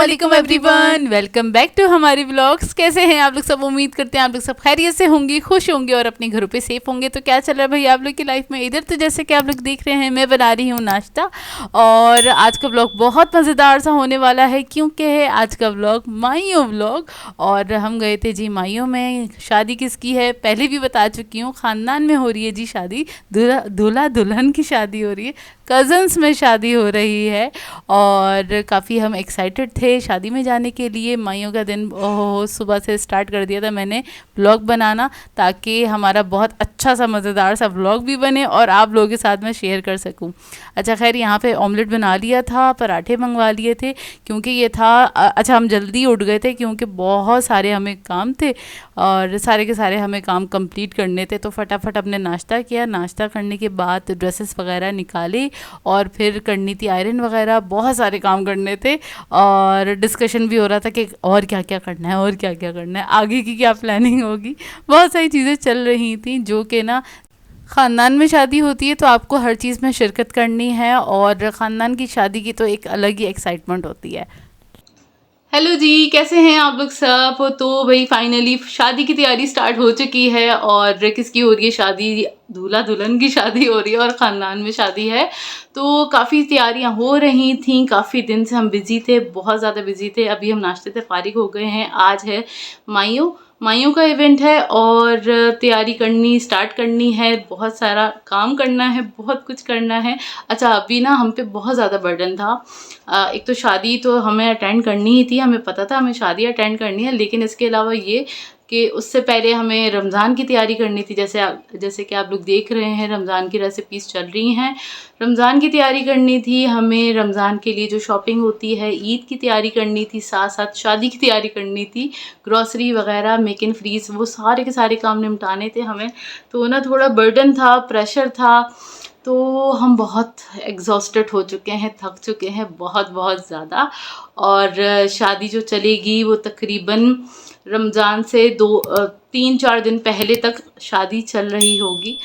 वालेकुम everyone, welcome back to हमारी vlogs. कैसे हैं आप लोग सब? उम्मीद करते हैं आप लोग सब खैरियत से होंगे, खुश होंगे और अपने घरों पे सेफ होंगे। तो क्या चल रहा है भाई आप लोग की लाइफ में? इधर तो जैसे कि आप लोग देख रहे हैं मैं बना रही हूँ नाश्ता, और आज का व्लॉग बहुत मज़ेदार सा होने वाला है क्योंकि है आज का व्लॉग माइयों व्लॉग। और हम गए थे जी माइयों में। शादी किसकी है पहले भी बता चुकी हूँ, ख़ानदान में हो रही है जी शादी, दूल्हा दुल्हन की शादी हो रही है, कज़न्स में शादी हो रही है। और काफ़ी हम एक्साइटेड थे शादी में जाने के लिए। माइयों का दिन सुबह से स्टार्ट कर दिया था मैंने व्लॉग बनाना, ताकि हमारा बहुत अच्छा सा मज़ेदार सा व्लॉग भी बने और आप लोगों के साथ मैं शेयर कर सकूं। अच्छा खैर, यहाँ पे ऑमलेट बना लिया था, पराठे मंगवा लिए थे क्योंकि ये था अच्छा हम जल्दी उठ गए थे क्योंकि बहुत सारे हमें काम थे और सारे के सारे हमें काम कंप्लीट करने थे। तो फटाफट हमने नाश्ता किया। नाश्ता करने के बाद ड्रेसेस वगैरह निकाली और फिर करनी थी आयरन वगैरह, बहुत सारे काम करने थे और डिस्कशन भी हो रहा था कि और क्या क्या करना है और क्या क्या करना है, आगे की क्या प्लानिंग होगी। बहुत सारी चीज़ें चल रही थी जो कि ना, ख़ानदान में शादी होती है तो आपको हर चीज़ में शिरकत करनी है और ख़ानदान की शादी की तो एक अलग ही एक्साइटमेंट होती है। हेलो जी, कैसे हैं आप लोग सब? तो भाई फाइनली शादी की तैयारी स्टार्ट हो चुकी है। और किसकी हो रही है शादी? दूल्हा दुल्हन की शादी हो रही है और ख़ानदान में शादी है। तो काफ़ी तैयारियां हो रही थी, काफ़ी दिन से हम बिज़ी थे, बहुत ज़्यादा बिज़ी थे। अभी हम नाश्ते से फारिग हो गए हैं। आज है माइयों का इवेंट है और तैयारी करनी स्टार्ट करनी है, बहुत सारा काम करना है, बहुत कुछ करना है। अच्छा अभी ना हम पे बहुत ज़्यादा बर्डन था। एक तो शादी तो हमें अटेंड करनी ही थी, हमें पता था हमें शादी अटेंड करनी है, लेकिन इसके अलावा ये कि उससे पहले हमें रमज़ान की तैयारी करनी थी। जैसे कि आप लोग देख रहे हैं रमज़ान की रेसिपीज़ चल रही हैं, रमज़ान की तैयारी करनी थी हमें। रमज़ान के लिए जो शॉपिंग होती है, ईद की तैयारी करनी थी, साथ साथ शादी की तैयारी करनी थी, ग्रॉसरी वगैरह मेक इन फ्रीज़, वो सारे के सारे काम निपटाने थे हमें। तो ना थोड़ा बर्डन था, प्रेशर था, तो हम बहुत एग्जॉस्टेड हो चुके हैं, थक चुके हैं बहुत बहुत ज़्यादा। और शादी जो चलेगी वो तकरीबन रमज़ान से 3-4 दिन पहले तक शादी चल रही होगी।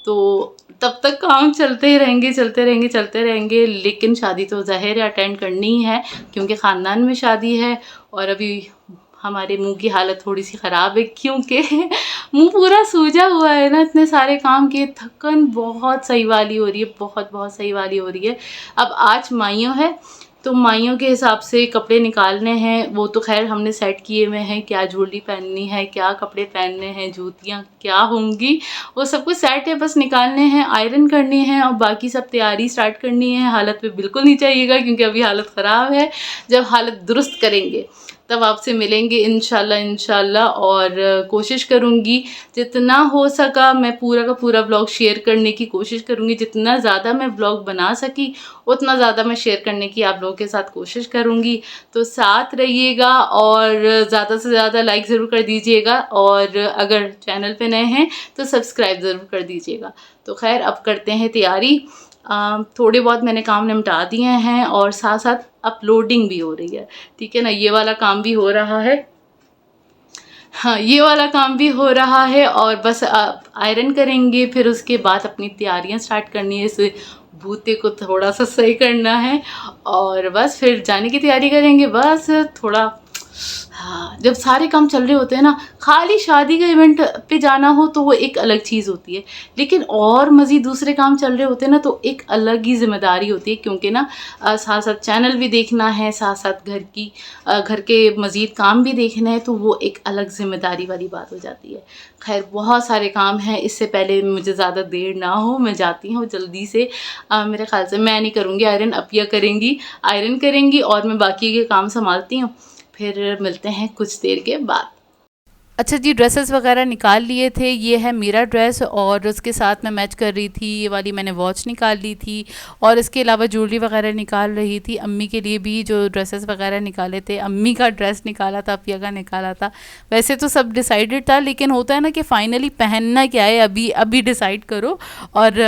तो तब तक काम चलते रहेंगे। लेकिन शादी तो ज़ाहिर है अटेंड करनी ही है क्योंकि ख़ानदान में शादी है। और अभी हमारे मुंह की हालत थोड़ी सी ख़राब है क्योंकि मुंह पूरा सूजा हुआ है ना, इतने सारे काम किए, थकन बहुत सही वाली हो रही है, बहुत सही वाली हो रही है। अब आज माइयों है तो माइयों के हिसाब से कपड़े निकालने हैं। वो तो खैर हमने सेट किए हुए हैं, क्या ज्वेलरी पहननी है, क्या कपड़े पहनने हैं, जूतियाँ क्या होंगी, वो सब कुछ सेट है, बस निकालने हैं, आयरन करनी है और बाकी सब तैयारी स्टार्ट करनी है। हालत पे बिल्कुल नहीं चाहिएगा क्योंकि अभी हालत ख़राब है। जब हालत दुरुस्त करेंगे तब आपसे मिलेंगे इंशाल्लाह। और कोशिश करूँगी जितना हो सका मैं पूरा का पूरा ब्लॉग शेयर करने की कोशिश करूँगी। जितना ज़्यादा मैं ब्लॉग बना सकी उतना ज़्यादा मैं शेयर करने की आप लोगों के साथ कोशिश करूँगी। तो साथ रहिएगा और ज़्यादा से ज़्यादा लाइक ज़रूर कर दीजिएगा और अगर चैनल पे नए हैं तो सब्सक्राइब ज़रूर कर दीजिएगा। तो खैर अब करते हैं तैयारी। थोड़े बहुत मैंने काम निपटा दिए हैं और साथ साथ अपलोडिंग भी हो रही है, ठीक है ना। ये वाला काम भी हो रहा है, हाँ ये वाला काम भी हो रहा है और बस आयरन करेंगे, फिर उसके बाद अपनी तैयारियां स्टार्ट करनी है। इस बूते को थोड़ा सा सही करना है और बस फिर जाने की तैयारी करेंगे। बस थोड़ा, हाँ जब सारे काम चल रहे होते हैं ना, खाली शादी के इवेंट पे जाना हो तो वो एक अलग चीज़ होती है, लेकिन और मज़ीद दूसरे काम चल रहे होते हैं ना तो एक अलग ही जिम्मेदारी होती है क्योंकि ना साथ साथ चैनल भी देखना है, साथ साथ घर के मज़ीद काम भी देखना है, तो वो एक अलग जिम्मेदारी वाली बात हो जाती है। खैर बहुत सारे काम हैं, इससे पहले मुझे ज़्यादा देर ना हो मैं जाती हूँ जल्दी से। मेरे ख्याल से मैं नहीं करूँगी आयरन, अपिया करेंगी, आयरन करेंगी और मैं बाकी के काम संभालती हूँ। फिर मिलते हैं कुछ देर के बाद। अच्छा जी, ड्रेसेस वगैरह निकाल लिए थे। ये है मेरा ड्रेस और उसके साथ मैं मैच कर रही थी, ये वाली मैंने वॉच निकाल ली थी और इसके अलावा ज्वेलरी वगैरह निकाल रही थी। अम्मी के लिए भी जो ड्रेसेस वगैरह निकाले थे, अम्मी का ड्रेस निकाला था, अपिया का निकाला था। वैसे तो सब डिसाइडेड था, लेकिन होता है ना कि फ़ाइनली पहनना क्या है अभी डिसाइड करो। और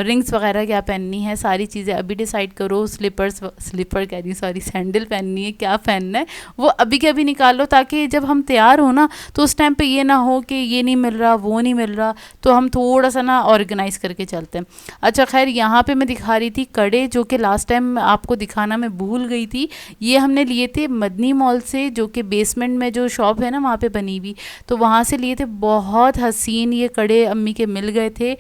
रिंग्स वगैरह क्या पहननी है, सारी चीज़ें अभी डिसाइड करो। स्लीपर कह रही, सॉरी सैंडल पहननी है, क्या पहनना है वो अभी के अभी निकाल लो, ताकि जब हम तैयार हो ना तो उस टाइम पे ये ना हो कि ये नहीं मिल रहा, वो नहीं मिल रहा, तो हम थोड़ा सा ना ऑर्गेनाइज करके चलते हैं। अच्छा खैर, यहाँ पे मैं दिखा रही थी कड़े, जो कि लास्ट टाइम आपको दिखाना मैं भूल गई थी। ये हमने लिए थे मदनी मॉल से, जो कि बेसमेंट में जो शॉप है ना वहाँ पे बनी हुई, तो वहाँ से लिए थे। बहुत हसीन ये कड़े अम्मी के मिल गए थे।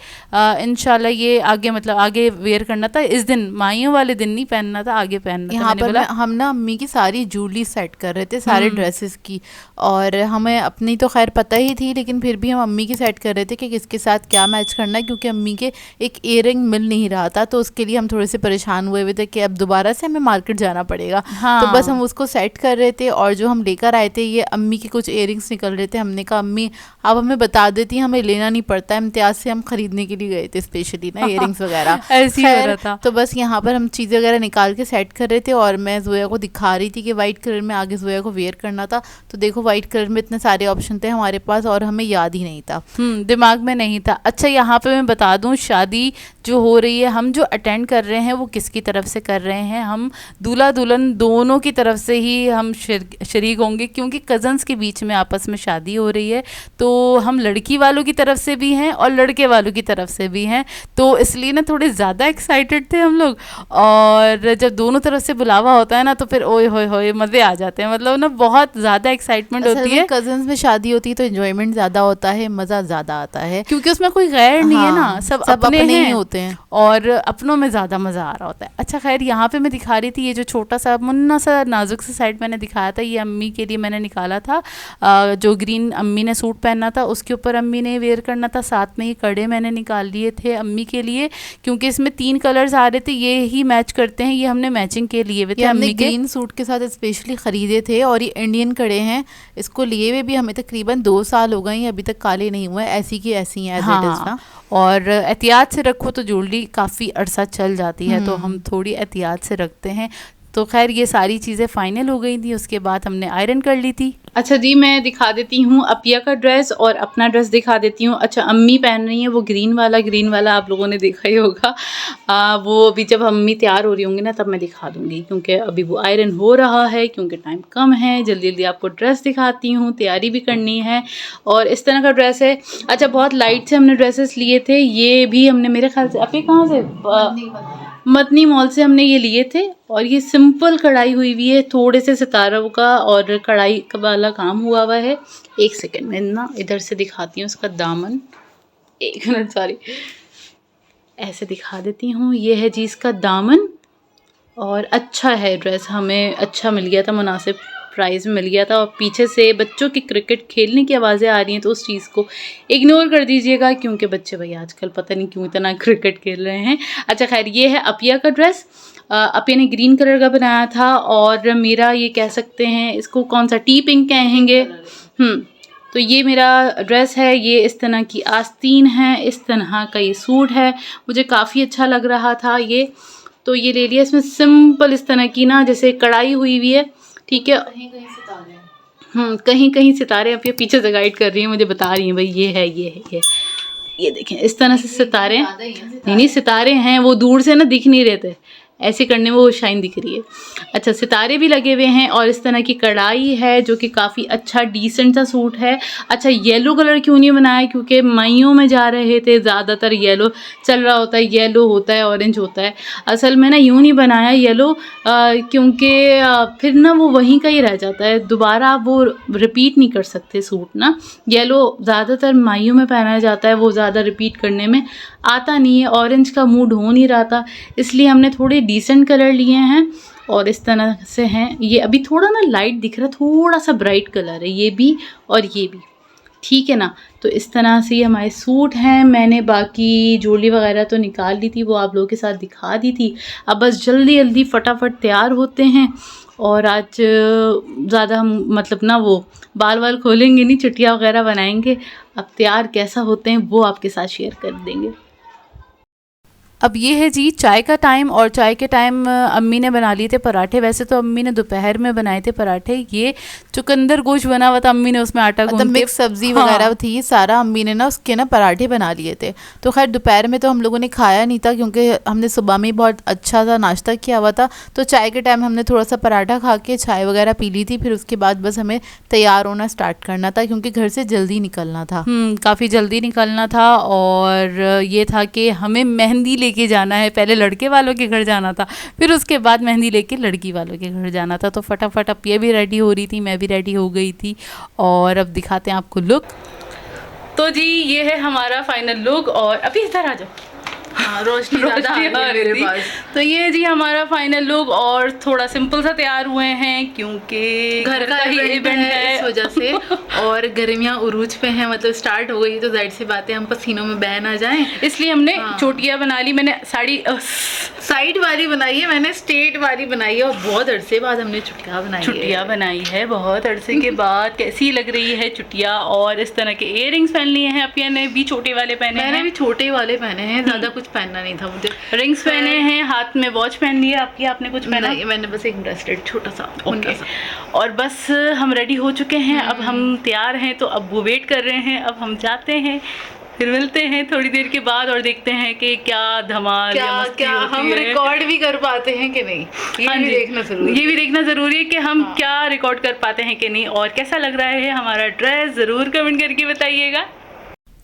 इंशाल्लाह ये आगे मतलब आगे वेयर करना था, इस दिन माइयों वाले दिन नहीं पहनना था, आगे पहनना था। यहाँ पर हम ना अम्मी की सारी ज्वेलरी सेट कर रहे थे, सारे ड्रेसेस की, और हमें अपनी तो खैर पता ही थी, लेकिन फिर भी हम अम्मी की सेट कर रहे थे कि किसके साथ क्या मैच करना है, क्योंकि अम्मी के एक इयररिंग मिल नहीं रहा था, तो उसके लिए हम थोड़े से परेशान हुए थे कि अब दोबारा से हमें मार्केट जाना पड़ेगा। हाँ। तो बस हम उसको सेट कर रहे थे, और जो हम लेकर आए थे ये अम्मी के कुछ इयररिंग्स निकल रहे थे। हमने कहा अम्मी आप हमें बता देती, हमें लेना नहीं पड़ता है, इम्तियाज से हम खरीदने के लिए गए थे स्पेशली ना इयररिंग्स वगैरह। ऐसे ही हो रहा था। तो बस यहाँ पर हम चीज़ें वगैरह निकाल के सेट कर रहे थे, और मैं जोया को दिखा रही थी कि वाइट कलर में आगे जोया को वेयर करना था। तो देखो वाइट कलर में इतने सारे ऑप्शन थे हमारे पास, और हमें याद ही नहीं था, दिमाग में नहीं था। अच्छा यहाँ पे मैं बता दूँ, शादी जो हो रही है, हम जो अटेंड कर रहे हैं वो किसकी तरफ से कर रहे हैं? हम दूल्हा दुल्हन दोनों की तरफ से ही हम शरीक होंगे, क्योंकि कज़न्स के बीच में आपस में शादी हो रही है। तो हम लड़की वालों की तरफ से भी हैं और लड़के वालों की तरफ से भी हैं, तो इसलिए ना थोड़े ज़्यादा एक्साइटेड थे हम लोग। और जब दोनों तरफ से बुलावा होता है ना, तो फिर ओए होए होए मज़े आ जाते हैं, मतलब ना बहुत ज़्यादा एक्साइटमेंट होती है। कजन्स में शादी होती है तो एंजॉयमेंट ज़्यादा होता है, मज़ा ज़्यादा आता है, क्योंकि उसमें कोई गैर नहीं है ना, सब अपने ही होते हैं, और अपनों में ज़्यादा मज़ा आ रहा होता है। अच्छा खैर, यहाँ पे मैं दिखा रही थी ये जो छोटा सा मुन्ना सा नाजुक सा साइड मैंने दिखाया था, ये अम्मी के लिए मैंने निकाला था। जो ग्रीन अम्मी ने सूट पहनना था उसके ऊपर अम्मी ने वेयर करना था। साथ में ही कड़े मैंने निकाल लिए थे अम्मी के लिए, क्योंकि इसमें 3 कलर्स आ रहे थे, ये ही मैच करते हैं, ये हमने मैचिंग के लिए थे अम्मी के। ग्रीन सूट के साथ स्पेशली ख़रीदे थे, और ये इंडियन कड़े हैं, इसको लिए हुए भी हमें तकरीबन 2 साल हो गए हैं, अभी तक काले नहीं हुए, ऐसी की ऐसी हैं। हाँ, और एहतियात से रखो तो ज्वेलरी काफ़ी अरसा चल जाती है, तो हम थोड़ी एहतियात से रखते हैं। तो खैर ये सारी चीज़ें फाइनल हो गई थी, उसके बाद हमने आयरन कर ली थी। अच्छा जी, मैं दिखा देती हूँ अपिया का ड्रेस और अपना ड्रेस दिखा देती हूँ। अच्छा, अम्मी पहन रही हैं वो ग्रीन वाला आप लोगों ने देखा ही होगा। वो अभी जब अम्मी तैयार हो रही होंगी ना तब मैं दिखा दूँगी, क्योंकि अभी वो आयरन हो रहा है, क्योंकि टाइम कम है। जल्दी जल्दी आपको ड्रेस दिखाती हूँ, तैयारी भी करनी है। और इस तरह का ड्रेस है। अच्छा, बहुत लाइट से हमने ड्रेसेस लिए थे, ये भी हमने मेरे ख्याल से अपिया कहाँ से मदनी मॉल से हमने ये लिए थे। और ये सिंपल कढ़ाई हुई हुई है, थोड़े से सितारों का और कढ़ाई वाला काम हुआ हुआ है। एक सेकंड में ना इधर से दिखाती हूँ इसका दामन, एक मिनट सॉरी, ऐसे दिखा देती हूँ। ये है जी इसका दामन, और अच्छा है ड्रेस, हमें अच्छा मिल गया था, मुनासिब प्राइस में मिल गया था। और पीछे से बच्चों की क्रिकेट खेलने की आवाज़ें आ रही हैं, तो उस चीज़ को इग्नोर कर दीजिएगा, क्योंकि बच्चे भाई आजकल पता नहीं क्यों इतना क्रिकेट खेल रहे हैं। अच्छा खैर, ये है अपिया का ड्रेस। अपिया ने ग्रीन कलर का बनाया था, और मेरा ये कह सकते हैं इसको कौन सा टी पिंक कहेंगे। तो ये मेरा ड्रेस है, ये इस तरह की आस्तीन है, इस तरह का ये सूट है, मुझे काफ़ी अच्छा लग रहा था ये, तो ये ले लिया। इसमें सिंपल इस तरह की ना जैसे कढ़ाई हुई हुई है, ठीक है, कहीं कहीं सितारे हैं, कहीं कहीं सितारे। अब ये पीछे से गाइड कर रही है, मुझे बता रही हैं भाई ये है ये देखें, इस तरह से सितारे। नहीं सितारे हैं, वो दूर से ना दिख नहीं रहे थे, ऐसे करने में वो शाइन दिख रही है। अच्छा, सितारे भी लगे हुए हैं, और इस तरह की कढ़ाई है, जो कि काफ़ी अच्छा डिसेंट सा सूट है। अच्छा, येलो कलर क्यों नहीं बनाया, क्योंकि माइयों में जा रहे थे, ज़्यादातर येलो चल रहा होता है, येलो होता है, ऑरेंज होता है। असल में ना यूँ नहीं बनाया येलो, क्योंकि फिर ना वो वहीं का ही रह जाता है, दोबारा आप वो रिपीट नहीं कर सकते सूट ना। येलो ज़्यादातर माइयों में पहना जाता है, वो ज़्यादा रिपीट करने में आता नहीं है, ऑरेंज का मूड हो नहीं रहा था, इसलिए हमने थोड़े डिसेंट कलर लिए हैं। और इस तरह से हैं, ये अभी थोड़ा ना लाइट दिख रहा है, थोड़ा सा ब्राइट कलर है ये भी और ये भी, ठीक है ना। तो इस तरह से ये हमारे सूट हैं। मैंने बाकी ज्वेलरी वगैरह तो निकाल ली थी, वो आप लोगों के साथ दिखा दी थी। अब बस जल्दी जल्दी फटाफट तैयार होते हैं, और आज ज़्यादा हम मतलब ना वो बाल वाल खोलेंगे नहीं, चुटिया वगैरह बनाएंगे। अब तैयार कैसा होते हैं वो आपके साथ शेयर कर देंगे। अब ये है जी चाय का टाइम, और चाय के टाइम अम्मी ने बना लिए थे पराठे। वैसे तो अम्मी ने दोपहर में बनाए थे पराठे। ये चुकंदर गोश्त बना हुआ था, अम्मी ने उसमें आटा मतलब गूंद के, मिक्स सब्जी हाँ, वगैरह थी सारा, अम्मी ने ना उसके ना पराठे बना लिए थे। तो खैर दोपहर में तो हम लोगों ने खाया नहीं था क्योंकि हमने सुबह में ही बहुत अच्छा सा नाश्ता किया हुआ था। तो चाय के टाइम हमने थोड़ा सा पराठा खा के चाय वगैरह पी ली थी। फिर उसके बाद बस हमें तैयार होना स्टार्ट करना था क्योंकि घर से जल्दी निकलना था। काफ़ी जल्दी निकलना था। और ये था कि हमें मेहंदी लेके जाना है। पहले लड़के वालों के घर जाना था, फिर उसके बाद मेहंदी लेके लड़की वालों के घर जाना था। तो फटाफट अब ये भी रेडी हो रही थी, मैं भी रेडी हो गई थी। और अब दिखाते हैं आपको लुक। तो जी ये है हमारा फाइनल लुक। और अभी इधर आ जाओ, हाँ, रोशनी ज़्यादा आ रही है मेरे पास। तो ये जी हमारा फाइनल लुक, और थोड़ा सिंपल सा तैयार हुए हैं क्योंकि घर का ही इवेंट है इस वजह से। और गर्मियाँ उरूज पे हैं, मतलब स्टार्ट हो गई, तो जाहिर सी बात है हम पसीनों में बह ना जाएं, इसलिए हमने हाँ। चोटियाँ बना ली। मैंने साड़ी साइड वाली बनाई है, मैंने स्ट्रेट वाली बनाई है। और बहुत अरसे बाद हमने चुटिया बनाई है, बहुत अरसे के बाद। कैसी लग रही है चुटिया। और इस तरह के इयररिंग्स पहन लिए हैं, अपिया ने भी छोटे वाले पहने हैं। मैंने भी छोटे वाले पहने हैं, ज़्यादा कुछ पहनना नहीं था मुझे। रिंग्स पहने हैं, हाथ में वॉच पहन लिया। आपने कुछ पहना? नहीं, मैंने बस एक ब्रेसलेट छोटा सा, ओके। और बस हम रेडी हो चुके हैं, अब हम तैयार हैं। तो अब वो वेट कर रहे हैं, अब हम जाते हैं, फिर मिलते हैं थोड़ी देर के बाद और देखते हैं कि क्या धमाल क्या या मस्ती क्या होती हम है। रिकॉर्ड भी कर पाते हैं कि नहीं, हाँ ये भी जी, देखना जरूरी ये भी देखना ज़रूरी है कि हम हाँ। क्या रिकॉर्ड कर पाते हैं कि नहीं। और कैसा लग रहा है हमारा ड्रेस, ज़रूर कमेंट करके बताइएगा।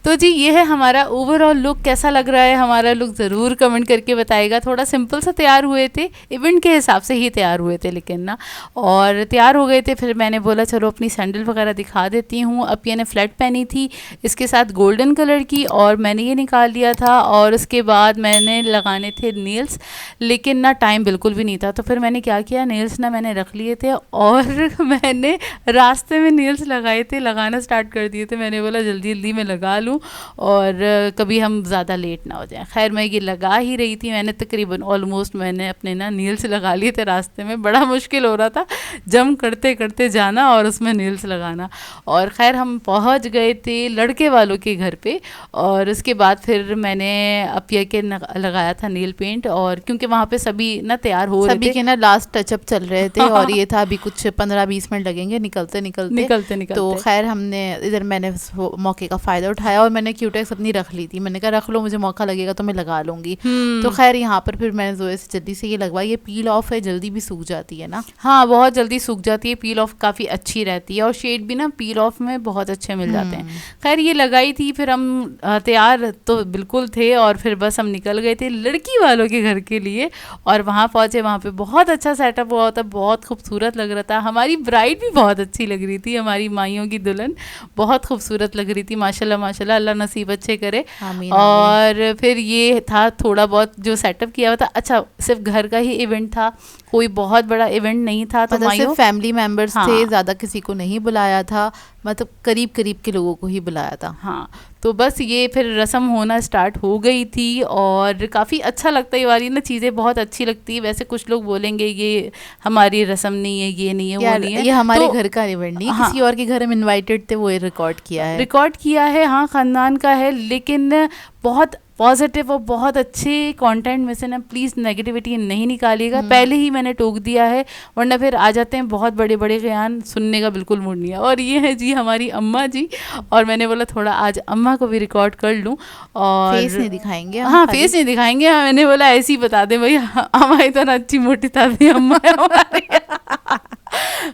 तो जी ये है हमारा ओवरऑल लुक। कैसा लग रहा है हमारा लुक, ज़रूर कमेंट करके बताइएगा। थोड़ा सिंपल सा तैयार हुए थे, इवेंट के हिसाब से ही तैयार हुए थे लेकिन ना। और तैयार हो गए थे, फिर मैंने बोला चलो अपनी सैंडल वगैरह दिखा देती हूँ। अब ये ने फ्लैट पहनी थी इसके साथ गोल्डन कलर की, और मैंने ये निकाल लिया था। और उसके बाद मैंने लगाने थे नेल्स, लेकिन ना टाइम बिल्कुल भी नहीं था। तो फिर मैंने क्या किया, नेल्स ना मैंने रख लिए थे और मैंने रास्ते में नेल्स लगाए थे, लगाना स्टार्ट कर दिए थे। मैंने बोला जल्दी जल्दी मैं लगा लूँ और कभी हम ज़्यादा लेट ना हो जाए। खैर मैं ये लगा ही रही थी, मैंने तकरीबन ऑलमोस्ट मैंने अपने ना नील्स लगा लिए थे। रास्ते में बड़ा मुश्किल हो रहा था जम करते करते जाना और उसमें नील्स लगाना। और खैर हम पहुंच गए थे लड़के वालों के घर पे। और उसके बाद फिर मैंने अपिया के लगाया था नील पेंट, और क्योंकि वहाँ पे सभी ना तैयार हो रहे थे, सभी के ना लास्ट टचअप चल रहे थे। और ये था अभी कुछ 15-20 मिनट लगेंगे निकलते निकलते। तो खैर हमने इधर मैंने मौके का फ़ायदा उठाया और मैंने क्यूटेक्स अपनी रख ली थी। मैंने कहा रख लो, मुझे मौका लगेगा तो मैं लगा लूँगी। तो खैर यहाँ पर फिर मैंने जोए से जल्दी से ये लगवाई। ये पील ऑफ है, जल्दी भी सूख जाती है ना। हाँ बहुत जल्दी सूख जाती है, पील ऑफ काफ़ी अच्छी रहती है और शेड भी ना पील ऑफ में बहुत अच्छे मिल जाते हैं। खैर ये लगाई थी, फिर हम तैयार तो बिल्कुल थे और फिर बस हम निकल गए थे लड़की वालों के घर के लिए। और वहाँ पहुँचे, वहाँ पे बहुत अच्छा सेटअप हुआ था, बहुत खूबसूरत लग रहा था। हमारी ब्राइड भी बहुत अच्छी लग रही थी, हमारी माइयों की दुल्हन बहुत खूबसूरत लग रही थी। माशाल्लाह माशाल्लाह, अल्लाह नसीब अच्छे करे। आमीन, और फिर ये था थोड़ा बहुत जो सेटअप किया हुआ था। अच्छा सिर्फ घर का ही इवेंट था, कोई बहुत बड़ा इवेंट नहीं था। तो मतलब फैमिली मेंबर्स हाँ, थे, ज़्यादा किसी को नहीं बुलाया था, मतलब करीब करीब के लोगों को ही बुलाया था। हाँ तो बस ये फिर रस्म होना स्टार्ट हो गई थी और काफ़ी अच्छा लगता है। ये वाली ना चीज़ें बहुत अच्छी लगती है। वैसे कुछ लोग बोलेंगे ये हमारी रस्म नहीं है, ये नहीं है, वो नहीं है। ये हमारे तो घर का इवेंट नहीं, हाँ, किसी और के घर हम इनवाइटेड थे, वो रिकॉर्ड किया है। हाँ ख़ानदान का है, लेकिन बहुत पॉजिटिव और बहुत अच्छे कंटेंट में से ना प्लीज़ नेगेटिविटी नहीं निकालिएगा। पहले ही मैंने टोक दिया है, वरना फिर आ जाते हैं बहुत बड़े बड़े बयान, सुनने का बिल्कुल मूड नहीं है। और ये है जी हमारी अम्मा जी, और मैंने बोला थोड़ा आज अम्मा को भी रिकॉर्ड कर लूँ। और फेस नहीं दिखाएंगे, हाँ फेस नहीं दिखाएंगे, मैंने बोला ऐसे ही बता दें भाई हमारी तरह अच्छी मोटी ताज़ी अम्मा है हमारी।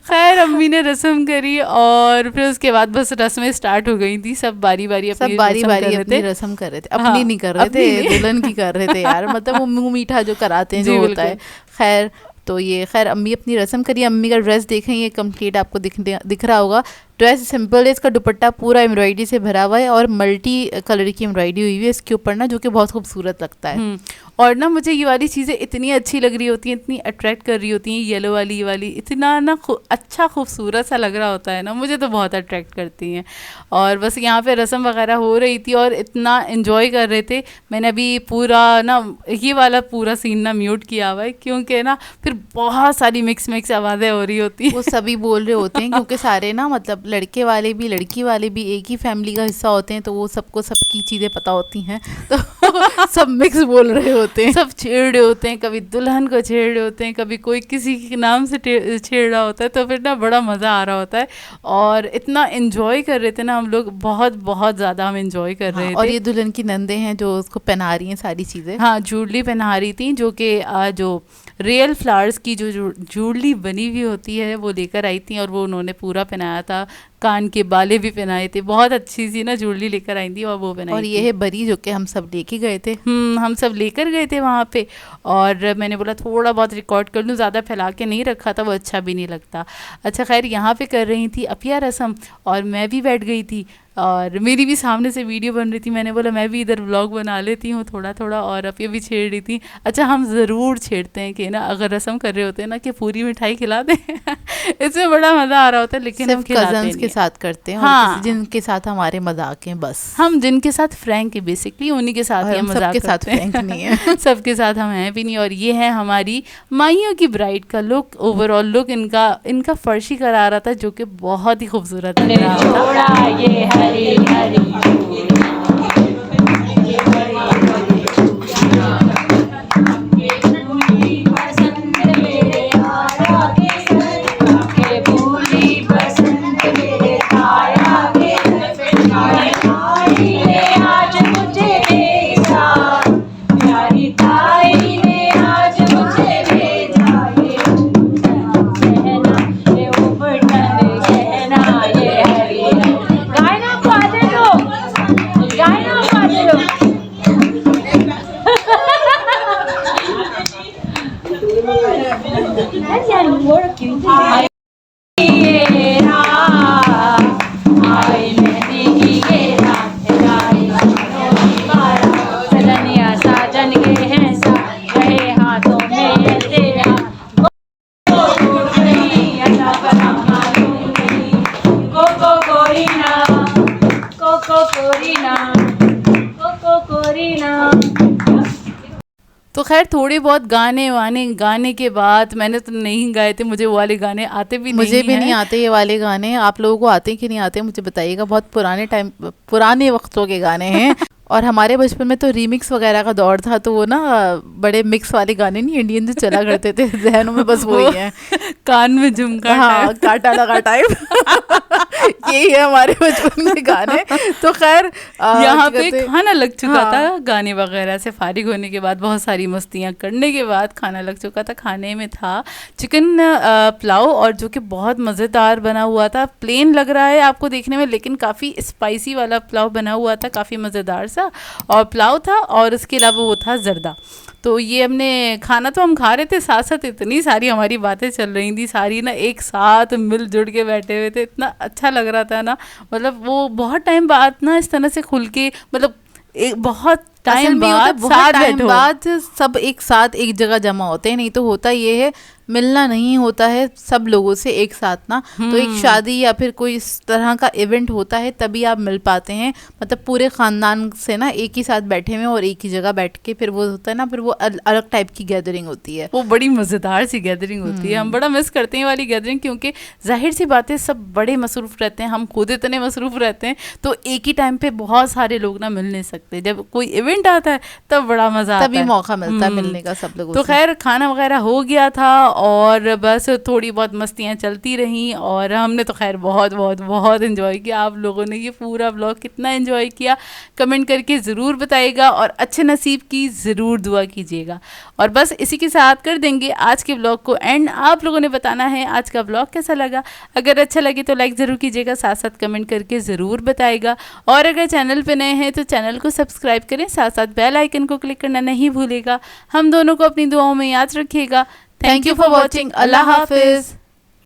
खैर अम्मी ने रस्म करी और फिर उसके बाद बस रस्में स्टार्ट हो गई थी। सब बारी बारी अपनी रस्म कर रहे थे, अपनी नहीं कर रहे थे, दुल्हन की कर रहे थे यार। मतलब वो मुँह मीठा जो कराते हैं जो होता है। खैर तो ये खैर अम्मी अपनी रस्म करी। अम्मी का ड्रेस देखें, ये कंप्लीट आपको दिख रहा होगा। ड्रेस सिंपल है, इसका दुपट्टा पूरा एम्ब्रॉयडरी से भरा हुआ है और मल्टी कलर की एम्ब्रॉयडरी हुई हुई है इसके ऊपर ना, जो कि बहुत खूबसूरत लगता है। और ना मुझे ये वाली चीज़ें इतनी अच्छी लग रही होती हैं, इतनी अट्रैक्ट कर रही होती हैं। येलो वाली ये वाली इतना ना अच्छा खूबसूरत सा लग रहा होता है ना, मुझे तो बहुत अट्रैक्ट करती हैं। और बस यहाँ पे रस्म वगैरह हो रही थी और इतना इन्जॉय कर रहे थे। मैंने अभी पूरा ना ये वाला पूरा सीन ना म्यूट किया हुआ है, क्योंकि ना फिर बहुत सारी मिक्स आवाज़ें हो रही होती हैं। वो सभी बोल रहे होते हैं क्योंकि सारे ना मतलब लड़के वाले भी लड़की वाले भी एक ही फैमिली का हिस्सा होते हैं, तो वो सबको सबकी चीज़ें पता होती हैं, तो सब मिक्स बोल रहे होते हैं, सब छेड़ रहे होते हैं, कभी दुल्हन को छेड़ रहे होते हैं, कभी कोई किसी के नाम से छेड़ रहा होता है, तो फिर ना बड़ा मज़ा आ रहा होता है। और इतना एंजॉय कर रहे थे ना हम लोग, बहुत बहुत ज़्यादा हम एंजॉय कर रहे थे। और ये दुल्हन की नंदे हैं जो उसको पहना रही हैं सारी चीज़ें। हाँ, ज्वेलरी पहना रही थी, जो कि जो रियल फ्लावर्स की जो ज्वेलरी बनी हुई होती है वो लेकर आई थी, और वो उन्होंने पूरा पहनाया था, कान के बाले भी पहनाए थे, बहुत अच्छी सी ना ज्वेलरी लेकर आई थी और वो पहनाई और ये है बरी जो कि हम सब लेके गए थे। हम सब लेकर गए थे वहाँ पे, और मैंने बोला थोड़ा बहुत रिकॉर्ड कर लूँ, ज़्यादा फैला के नहीं रखा था, वो अच्छा भी नहीं लगता। अच्छा खैर, यहाँ पे कर रही थी अपिया रस्म, और मैं भी बैठ गई थी, और मेरी भी सामने से वीडियो बन रही थी। मैंने बोला मैं भी इधर व्लॉग बना लेती हूँ थोड़ा थोड़ा, और अपिया भी छेड़ रही थी। अच्छा, हम ज़रूर छेड़ते हैं कि ना अगर रस्म कर रहे होते हैं ना कि पूरी मिठाई खिला दें इसमें बड़ा मज़ा आ रहा होता है, लेकिन हम खिलाते नहीं के साथ करते हैं। हाँ, और जिनके साथ हमारे मजाक हैं, बस हम जिनके साथ फ्रैंक है बेसिकली उन्हीं के साथ ही मजाक सबके साथ फ्रैंक नहीं है सबके साथ हम हैं भी नहीं। और ये है हमारी माइयों की ब्राइड का लुक, ओवरऑल लुक इनका फर्शी करा रहा था, जो कि बहुत ही खूबसूरत लग रहा था। ये हरी हरी तो खैर थोड़े बहुत गाने के बाद, मैंने तो नहीं गाए थे, मुझे वो वाले गाने आते भी नहीं हैं। मुझे भी नहीं आते ये वाले गाने। आप लोगों को आते कि नहीं आते मुझे बताइएगा। बहुत पुराने वक्तों के गाने हैं। और हमारे बचपन में तो रीमिक्स वगैरह का दौर था, तो वो ना बड़े मिक्स वाले गाने नहीं इंडियन जो चला करते थे जहनों में, बस वही है, कान में झुमका, हाँ, काटा लगा टाइप यही है हमारे बचपन के गाने। तो खैर यहाँ पे खाना लग चुका था, गाने वगैरह से फारिग होने के बाद, बहुत सारी मस्तियाँ करने के बाद खाना लग चुका था। खाने में था चिकन पुलाव, और जो कि बहुत मज़ेदार बना हुआ था। प्लेन लग रहा है आपको देखने में, लेकिन काफ़ी स्पाइसी वाला पुलाव बना हुआ था, काफ़ी मज़ेदार सा। और पुलाव था, और उसके अलावा वो था जर्दा। तो ये हमने खाना तो हम खा रहे थे, साथ साथ इतनी सारी हमारी बातें चल रही थी, सारी ना एक साथ मिलजुल के बैठे हुए थे, इतना अच्छा लग रहा था ना। मतलब वो बहुत टाइम बाद ना इस तरह से खुल के, मतलब एक बहुत टाइम बाद सब एक साथ एक जगह जमा होते हैं। नहीं तो होता ये है, मिलना नहीं होता है सब लोगों से एक साथ ना। तो एक शादी या फिर कोई इस तरह का इवेंट होता है तभी आप मिल पाते हैं, मतलब पूरे ख़ानदान से ना एक ही साथ बैठे हुए और एक ही जगह बैठ के, फिर वो होता है ना, फिर वो अलग टाइप की गैदरिंग होती है, वो बड़ी मज़ेदार सी गैदरिंग होती है। हम बड़ा मिस करते हैं वाली गैदरिंग, क्योंकि जाहिर सी बात है सब बड़े मसरूफ़ रहते हैं, हम खुद इतने मसरूफ़ रहते हैं, तो एक ही टाइम पे बहुत सारे लोग ना मिल नहीं सकते। जब कोई इवेंट आता है तब बड़ा मज़ा आता है, तभी मौका मिलता है मिलने का सब लोगों से। तो खैर खाना वगैरह हो गया था, और बस थोड़ी बहुत मस्तियाँ चलती रहीं, और हमने तो खैर बहुत बहुत बहुत इन्जॉय किया। आप लोगों ने ये पूरा व्लॉग कितना इन्जॉय किया कमेंट करके ज़रूर बताइएगा, और अच्छे नसीब की ज़रूर दुआ कीजिएगा। और बस इसी के साथ कर देंगे आज के व्लॉग को एंड। आप लोगों ने बताना है आज का व्लॉग कैसा लगा। अगर अच्छा लगे तो लाइक ज़रूर कीजिएगा, साथ साथ कमेंट करके ज़रूर बताइएगा। और अगर चैनल पे नए हैं तो चैनल को सब्सक्राइब करें, साथ साथ बेल आइकन को क्लिक करना नहीं भूलेगा। हम दोनों को अपनी दुआओं में याद रखिएगा। Thank you for watching. Allah Hafiz.